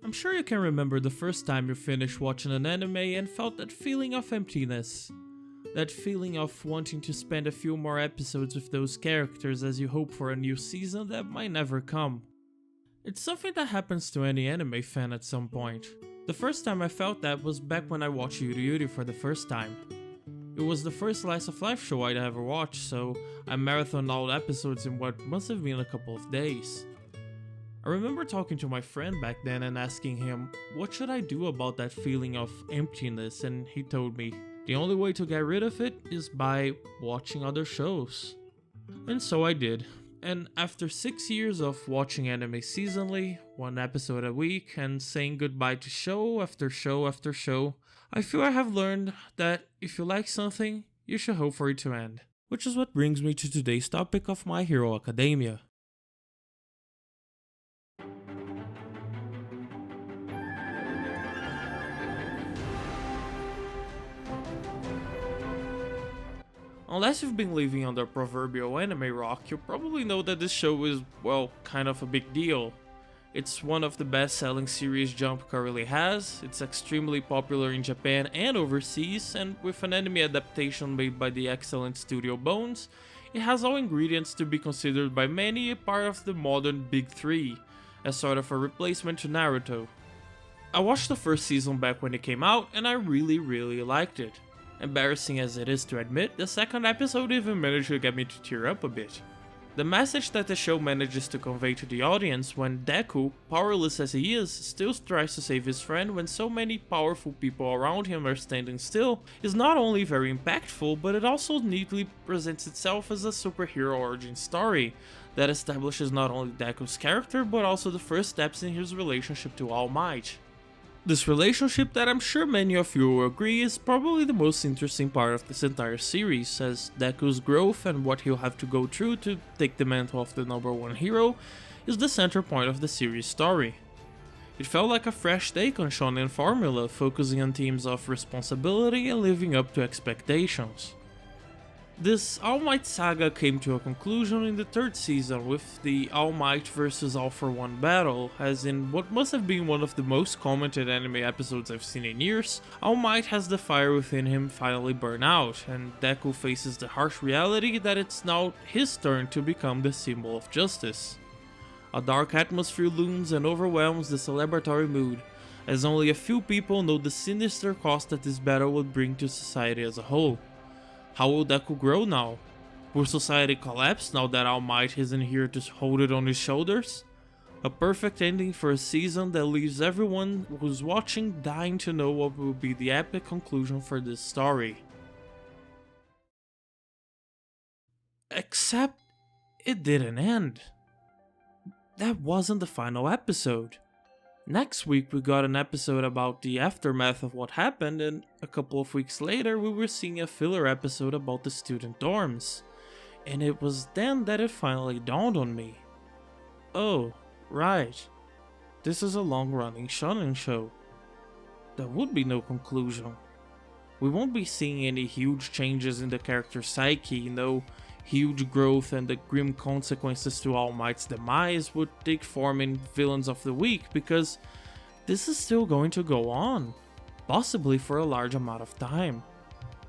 I'm sure you can remember the first time you finished watching an anime and felt that feeling of emptiness. That feeling of wanting to spend a few more episodes with those characters as you hope for a new season that might never come. It's something that happens to any anime fan at some point. The first time I felt that was back when I watched Yuri Yuri for the first time. It was the first slice of life show I'd ever watched, so I marathoned all episodes in what must have been a couple of days. I remember talking to my friend back then and asking him, what should I do about that feeling of emptiness, and he told me, the only way to get rid of it is by watching other shows. And so I did. And after 6 years of watching anime seasonally, one episode a week, and saying goodbye to show after show after show, I feel I have learned that if you like something, you should hope for it to end. Which is what brings me to today's topic of My Hero Academia. Unless you've been living under proverbial anime rock, you probably know that this show is, well, kind of a big deal. It's one of the best-selling series Jump currently has, it's extremely popular in Japan and overseas, and with an anime adaptation made by the excellent studio Bones, it has all ingredients to be considered by many a part of the modern Big Three, as sort of a replacement to Naruto. I watched the first season back when it came out, and I really liked it. Embarrassing as it is to admit, the second episode even managed to get me to tear up a bit. The message that the show manages to convey to the audience when Deku, powerless as he is, still tries to save his friend when so many powerful people around him are standing still is not only very impactful, but it also neatly presents itself as a superhero origin story that establishes not only Deku's character but also the first steps in his relationship to All Might. This relationship that I'm sure many of you will agree is probably the most interesting part of this entire series, as Deku's growth and what he'll have to go through to take the mantle of the #1 hero is the center point of the series' story. It felt like a fresh take on shonen formula, focusing on themes of responsibility and living up to expectations. This All Might saga came to a conclusion in the third season with the All Might vs All for One battle, as in what must have been one of the most commented anime episodes I've seen in years. All Might has the fire within him finally burn out, and Deku faces the harsh reality that it's now his turn to become the symbol of justice. A dark atmosphere looms and overwhelms the celebratory mood, as only a few people know the sinister cost that this battle would bring to society as a whole. How will Deku grow now? Will society collapse now that All Might isn't here to hold it on his shoulders? A perfect ending for a season that leaves everyone who's watching dying to know what will be the epic conclusion for this story. Except, it didn't end. That wasn't the final episode. Next week we got an episode about the aftermath of what happened, and a couple of weeks later we were seeing a filler episode about the student dorms. And it was then that it finally dawned on me. Oh, right. This is a long-running shonen show. There would be no conclusion. We won't be seeing any huge changes in the character's psyche, no huge growth, and the grim consequences to All Might's demise would take form in Villains of the Week, because this is still going to go on, possibly for a large amount of time.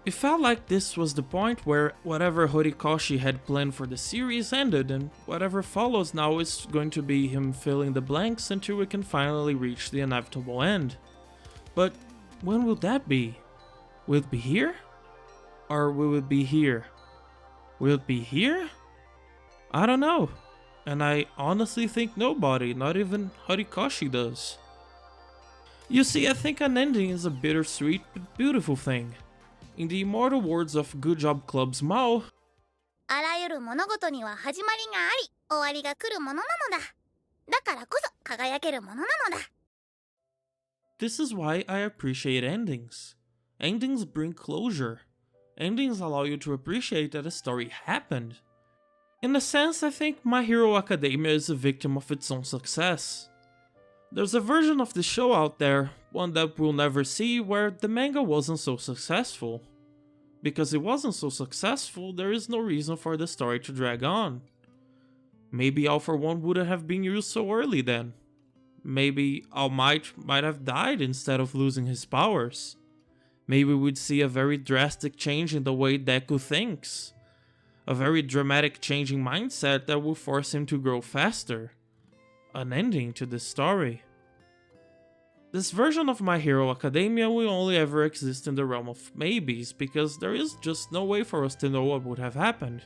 It felt like this was the point where whatever Horikoshi had planned for the series ended, and whatever follows now is going to be him filling the blanks until we can finally reach the inevitable end. But when will that be? Will it be here? Or will it be here? Will it be here? I don't know. And I honestly think nobody, not even Horikoshi, does. You see, I think an ending is a bittersweet but beautiful thing. In the immortal words of Good Job Club's Mao, あらゆる物事には始まりがあり、終わりが来るものなのだ。だからこそ輝けるものなのだ。 This is why I appreciate endings. Endings bring closure. Endings allow you to appreciate that a story happened. In a sense, I think My Hero Academia is a victim of its own success. There's a version of the show out there, one that we'll never see, where the manga wasn't so successful. Because it wasn't so successful, there is no reason for the story to drag on. Maybe All for One wouldn't have been used so early then. Maybe All Might have died instead of losing his powers. Maybe we'd see a very drastic change in the way Deku thinks. A very dramatic change in mindset that will force him to grow faster. An ending to this story. This version of My Hero Academia will only ever exist in the realm of maybes, because there is just no way for us to know what would have happened.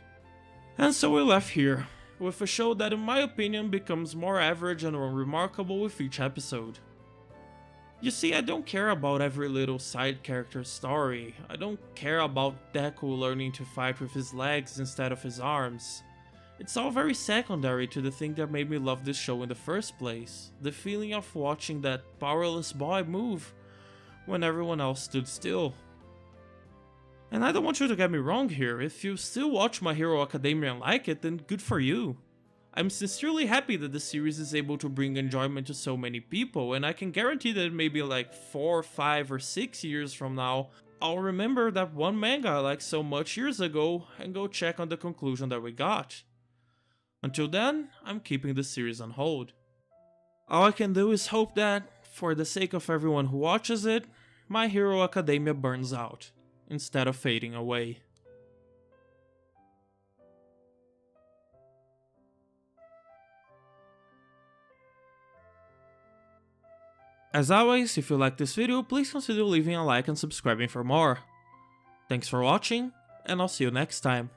And so we left here, with a show that in my opinion becomes more average and unremarkable with each episode. You see, I don't care about every little side character story. I don't care about Deku learning to fight with his legs instead of his arms. It's all very secondary to the thing that made me love this show in the first place. The feeling of watching that powerless boy move when everyone else stood still. And I don't want you to get me wrong here. If you still watch My Hero Academia and like it, then good for you. I'm sincerely happy that the series is able to bring enjoyment to so many people, and I can guarantee that maybe like 4, 5 or 6 years from now, I'll remember that one manga I liked so much years ago and go check on the conclusion that we got. Until then, I'm keeping the series on hold. All I can do is hope that, for the sake of everyone who watches it, My Hero Academia burns out, instead of fading away. As always, if you like this video, please consider leaving a like and subscribing for more. Thanks for watching, and I'll see you next time.